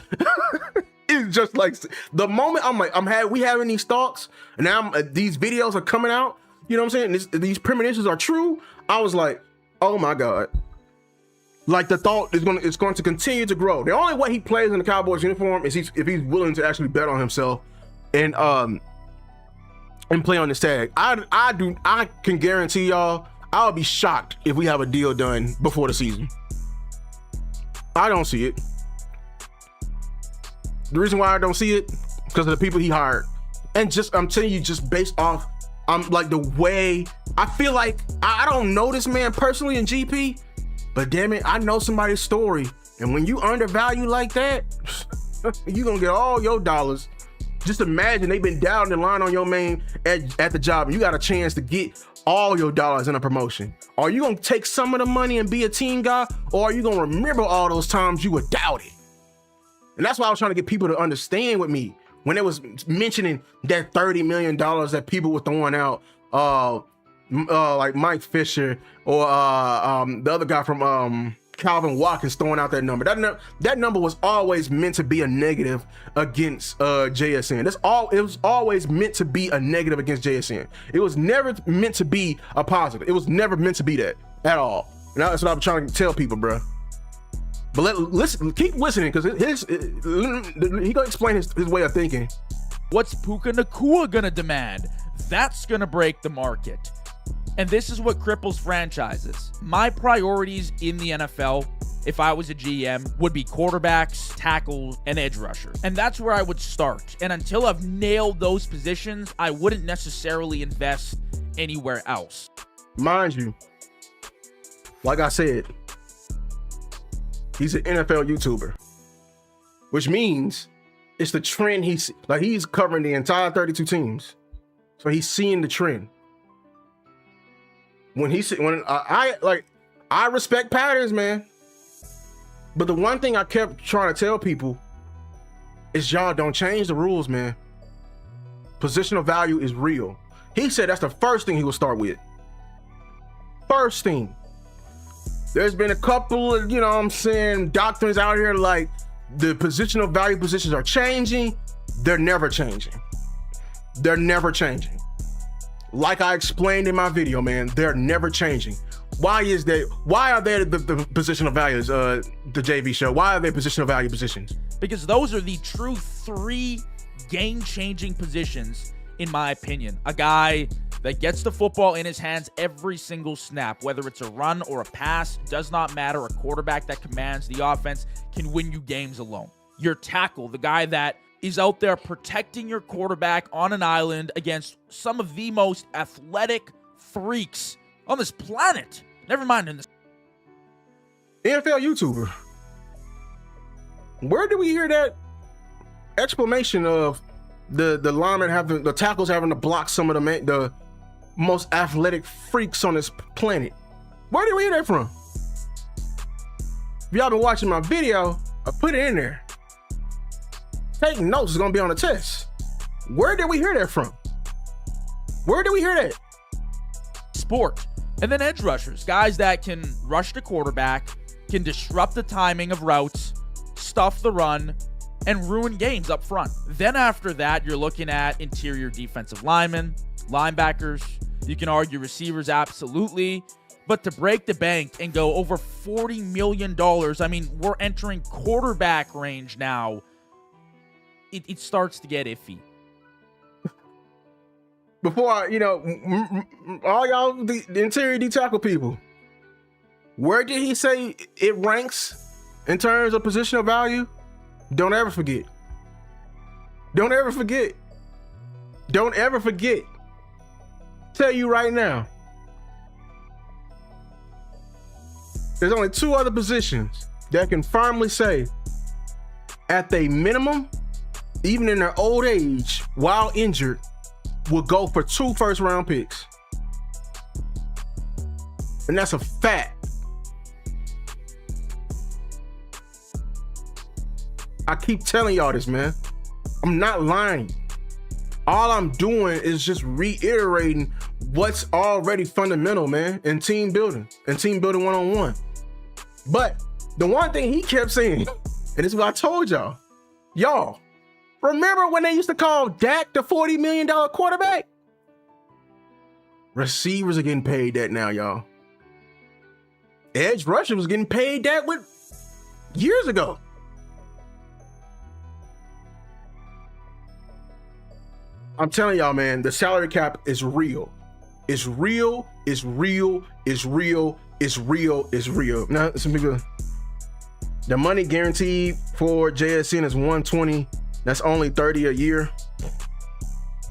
[SPEAKER 1] It's just like, the moment I'm like, we having these thoughts, and now these videos are coming out, you know what I'm saying? These premonitions are true. I was like, oh my God. Like the thought is going to continue to grow. The only way he plays in the Cowboys uniform is if he's willing to actually bet on himself and play on this tag. I can guarantee y'all, I'll be shocked if we have a deal done before the season. I don't see it. The reason why I don't see it, because of the people he hired. And I'm telling you, just based off, like the way, I feel like, I don't know this man personally in GP, but damn it, I know somebody's story. And when you undervalue like that, you're gonna get all your dollars. Just imagine they've been down the line on your man at the job, and you got a chance to get all your dollars in a promotion. Are you gonna take some of the money and be a team guy, or are you gonna remember all those times you were doubted? And that's why I was trying to get people to understand with me when it was mentioning that $30 million that people were throwing out, like Mike Fisher or the other guy from Calvin Watkins throwing out that number. That number was always meant to be a negative against JSN. It was always meant to be a negative against JSN. It was never meant to be a positive. It was never meant to be that at all. And that's what I'm trying to tell people, bro. But keep listening, because he gonna explain his way of thinking.
[SPEAKER 2] What's Puka Nacua gonna demand? That's gonna break the market. And this is what cripples franchises. My priorities in the NFL, if I was a GM, would be quarterbacks, tackles, and edge rushers. And that's where I would start. And until I've nailed those positions, I wouldn't necessarily invest anywhere else.
[SPEAKER 1] Mind you, like I said, he's an NFL YouTuber, which means it's the trend he's covering the entire 32 teams. So he's seeing the trend. I respect patterns, man. But the one thing I kept trying to tell people is y'all don't change the rules, man. Positional value is real. He said that's the first thing he will start with. First thing. There's been a couple of, you know what I'm saying, doctrines out here like the positional value positions are changing. They're never changing. They're never changing. Like I explained in my video, man, they're never changing. Why is that? Why are they the positional values, the JV show? Why are they positional value positions?
[SPEAKER 2] Because those are the true 3 game-changing positions, in my opinion. A guy that gets the football in his hands every single snap, whether it's a run or a pass, does not matter. A quarterback that commands the offense can win you games alone. Your tackle, the guy that is out there protecting your quarterback on an island against some of the most athletic freaks on this planet. Never mind in this
[SPEAKER 1] NFL YouTuber. Where do we hear that explanation of the linemen the tackles having to block some of the most athletic freaks on this planet? Where did we hear that from? If y'all been watching my video, I put it in there. Taking notes is gonna be on the test. Where did we hear that from? Where did we hear that?
[SPEAKER 2] Sport. And then edge rushers, guys that can rush the quarterback, can disrupt the timing of routes, stuff the run, and ruin games up front. Then after that, you're looking at interior defensive linemen, linebackers. You can argue receivers, absolutely. But to break the bank and go over $40 million. I mean, we're entering quarterback range now. It starts to get iffy.
[SPEAKER 1] Before all y'all, the interior D tackle people, where did he say it ranks in terms of positional value? Don't ever forget. Don't ever forget. Don't ever forget. Tell you right now, there's only 2 other positions that can firmly say, at the minimum, even in their old age, while injured, will go for 2 first-round picks. And that's a fact. I keep telling y'all this, man. I'm not lying. All I'm doing is just reiterating what's already fundamental, man, in team building one-on-one. But the one thing he kept saying, and this is what I told y'all, remember when they used to call Dak the $40 million quarterback? Receivers are getting paid that now, y'all. Edge rusher was getting paid that years ago. I'm telling y'all, man, the salary cap is real. It's real, it's real, it's real, it's real, it's real. Now, some people, the money guaranteed for JSN is $120. That's only $30 a year.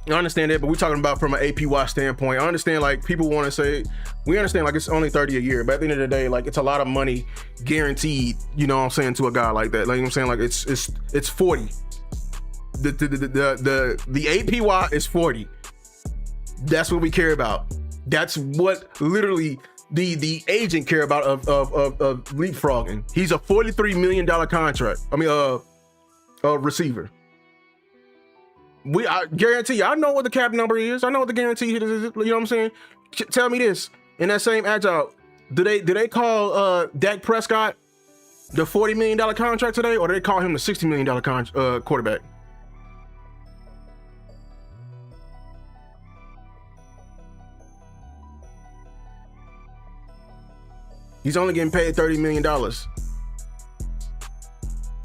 [SPEAKER 1] I understand that, but we're talking about from an APY standpoint. I understand, like, people want to say, we understand, like, it's only $30 a year, but at the end of the day, like, it's a lot of money guaranteed, you know what I'm saying, to a guy like that. Like, you know what I'm saying, like, it's 40. The APY is 40. That's what we care about. That's what literally the agent care about of leapfrogging. He's a $43 million contract. I mean, receiver. I guarantee you, I know what the cap number is. I know what the guarantee is. You know what I'm saying? Tell me this. In that same agile, do they call Dak Prescott the $40 million contract today, or do they call him the $60 million quarterback? He's only getting paid $30 million.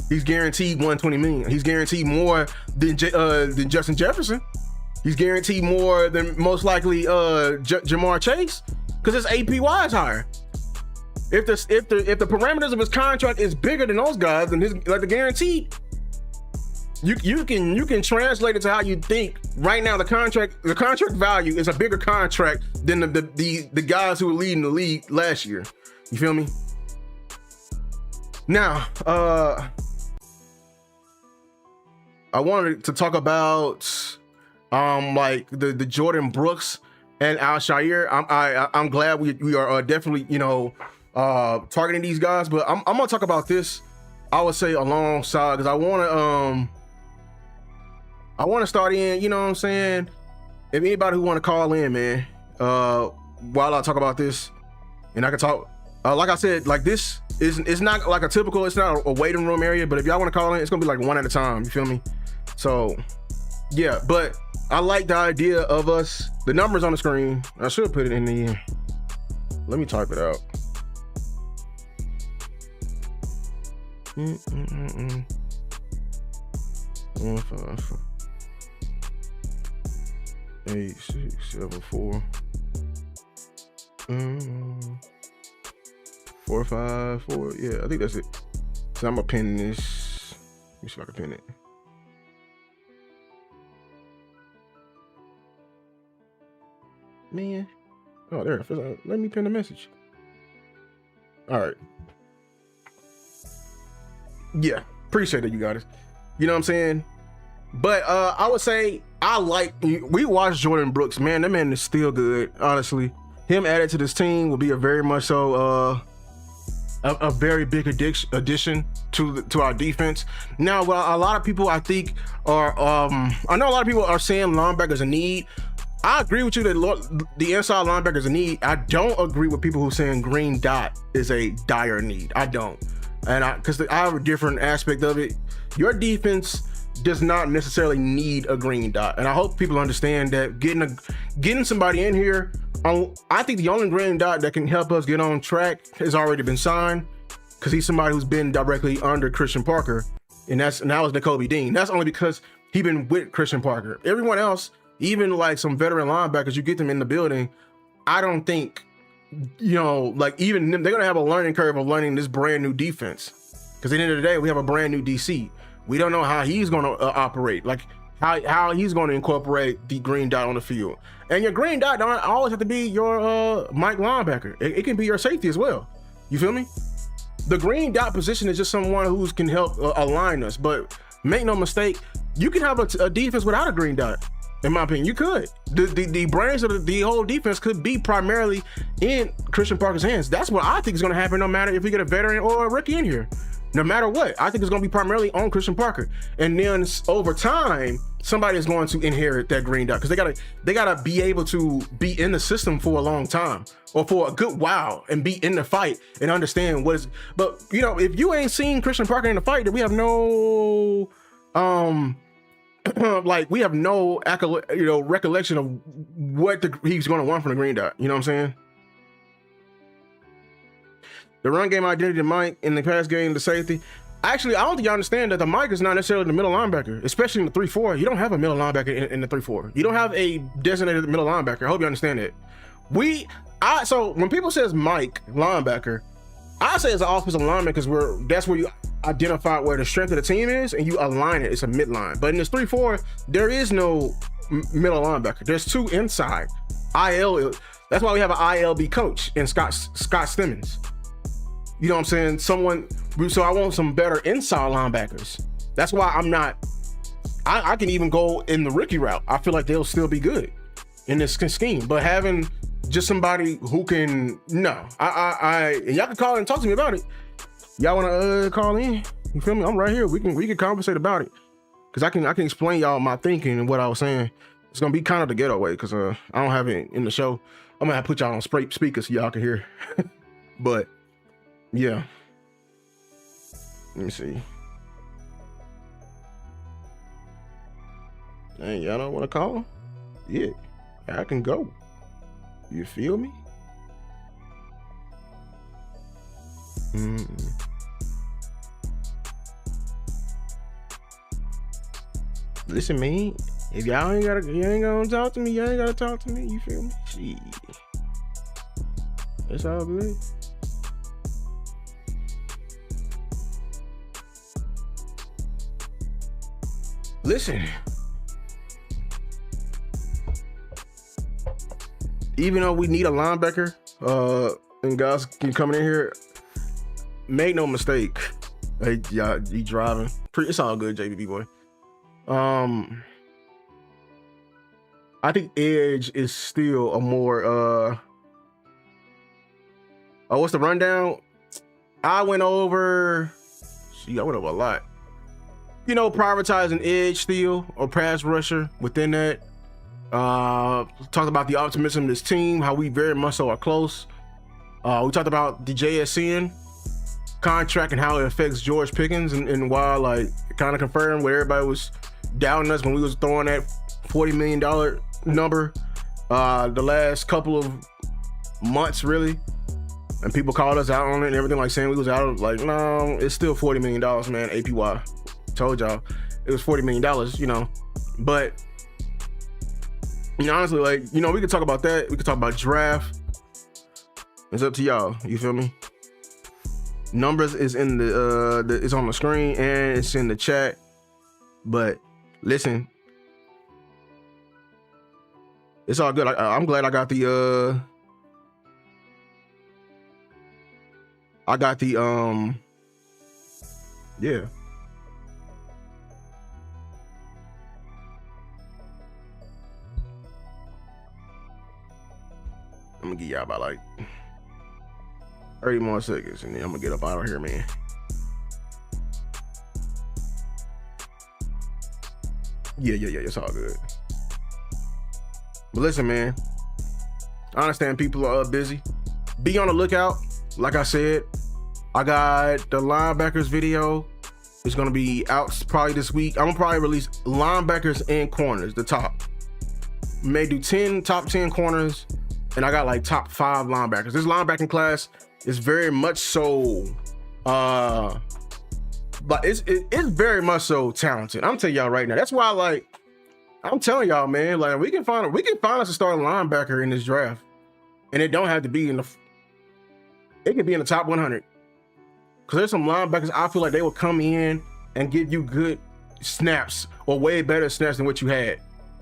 [SPEAKER 1] He's guaranteed $120 million. He's guaranteed more than Justin Jefferson. He's guaranteed more than most likely Jamar Chase, because his APY is higher. If the parameters of his contract is bigger than those guys, then the guaranteed, you can translate it to how you think. Right now, the contract value is a bigger contract than the guys who were leading the league last year. You feel me? Now, I wanted to talk about like the Jordan Brooks and Al-Shaair. I'm glad we are definitely, targeting these guys, but I'm gonna talk about this, I would say, alongside, because I want to start in, you know what I'm saying? If anybody who want to call in, man, while I talk about this, and I can talk, like I said, like, this it's not like it's not a waiting room area, but if y'all want to call in, it's gonna be like one at a time. You feel me? So yeah, but I like the idea of us. The numbers on the screen. I should put it in the. Let me type it out. 154 8674 454. Yeah, I think that's it. So I'm gonna pin this. Let me see if I can pin it. Man. Oh, there. Let me pin the message. All right. Yeah, appreciate it, you guys. You know what I'm saying? But I would say we watched Jordan Brooks, man. That man is still good, honestly. Him added to this team will be a very much so a very big addition to our defense. Now, a lot of people, I think, are I know a lot of people are saying linebackers a need. I agree with you that the inside linebacker is a need. I don't agree with people who are saying green dot is a dire need. I don't. And because I have a different aspect of it. Your defense does not necessarily need a green dot. And I hope people understand that getting somebody in here, I think the only green dot that can help us get on track has already been signed, because he's somebody who's been directly under Christian Parker, and that was Nakobe Dean. That's only because he been with Christian Parker. Everyone else, even like some veteran linebackers, you get them in the building, I don't think, like even them, they're gonna have a learning curve of learning this brand new defense. Because at the end of the day, we have a brand new DC. We don't know how he's gonna operate, like how he's gonna incorporate the green dot on the field. And your green dot don't always have to be your Mike linebacker. It can be your safety as well. You feel me? The green dot position is just someone who can help align us. But make no mistake, you can have a defense without a green dot. In my opinion, you could. The brains of the whole defense could be primarily in Christian Parker's hands. That's what I think is going to happen, no matter if we get a veteran or a rookie in here. No matter what, I think it's going to be primarily on Christian Parker. And then over time, somebody is going to inherit that green dot, because they gotta be able to be in the system for a long time, or for a good while, and be in the fight and understand what is. But if you ain't seen Christian Parker in the fight, then we have no we have no recollection of what he's going to want from the green dot. You know what I'm saying? The run game identity of Mike, in the pass game, the safety. Actually, I don't think you understand that the Mike is not necessarily the middle linebacker, especially in the 3-4. You don't have a middle linebacker in the 3-4. You don't have a designated middle linebacker. I hope you understand that. So when people says Mike linebacker, I say it's an offensive lineman, because that's where you identify where the strength of the team is and you align it. It's a midline. But in this 3-4, there is no middle linebacker. There's two inside. That's why we have an ILB coach in Scott Stemmons. You know what I'm saying? So I want some better inside linebackers. That's why I can even go in the rookie route. I feel like they'll still be good in this scheme. But having just somebody who can, y'all can call and talk to me about it. Y'all want to call in? You feel me? I'm right here. We can conversate about it, because I can explain y'all my thinking and what I was saying. It's gonna be kind of the getaway, because I don't have it in the show. I'm gonna have to put y'all on speakers so y'all can hear. But yeah, let me see. Hey, y'all don't want to call? Yeah, I can go. You feel me? Listen, man, if you ain't gonna talk to me, you ain't gotta talk to me. You feel me? Shit. It's all good. Listen, even though we need a linebacker, and guys can come in here, make no mistake. Hey, y'all, you driving? It's all good, JBB boy. I think edge is still a more what's the rundown? I went over a lot. Prioritizing edge still, or pass rusher within that. Talked about the optimism of this team, how we very much so are close. We talked about the JSN contract and how it affects George Pickens, and why, like, kind of confirmed what everybody was doubting us when we was throwing that $40 million number the last couple of months, really. And people called us out on it and everything, like saying we was out of, like, no, it's still $40 million, man, APY. Told y'all it was $40 million, but honestly, like, we could talk about that. We could talk about draft. It's up to y'all. You feel me? Numbers is in it's on the screen and it's in the chat. But listen, it's all good. I'm glad I got the yeah. I'm gonna give y'all about like 30 more seconds, and then I'm gonna get up out of here, man. Yeah, it's all good. But listen, man, I understand people are busy. Be on the lookout. Like I said, I got the linebackers video is going to be out probably this week. I'm gonna probably release linebackers and corners, the top. May do top 10 corners, and I got like top 5 linebackers. This linebacking class is very much so, but it's very much so talented. I'm telling y'all right now. That's why, like, I'm telling y'all, man, like we can find us a starting linebacker in this draft, and it don't have to be it can be in the top 100. Because there's some linebackers I feel like they will come in and give you good snaps or way better snaps than what you had,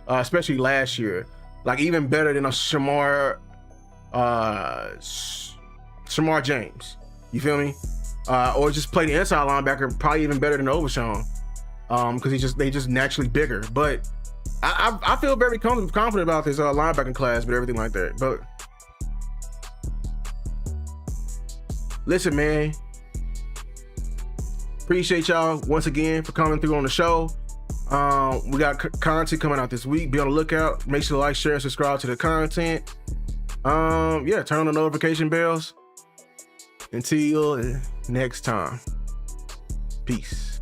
[SPEAKER 1] especially last year. Like even better than a Shamar James. You feel me? Or just play the inside linebacker, probably even better than Overshawn, because they just naturally bigger. But I feel very confident about this linebacking class, but everything like that. But listen, man. Appreciate y'all once again for coming through on the show. We got content coming out this week. Be on the lookout. Make sure to like, share, and subscribe to the content. Yeah, turn on the notification bells. Until next time. Peace.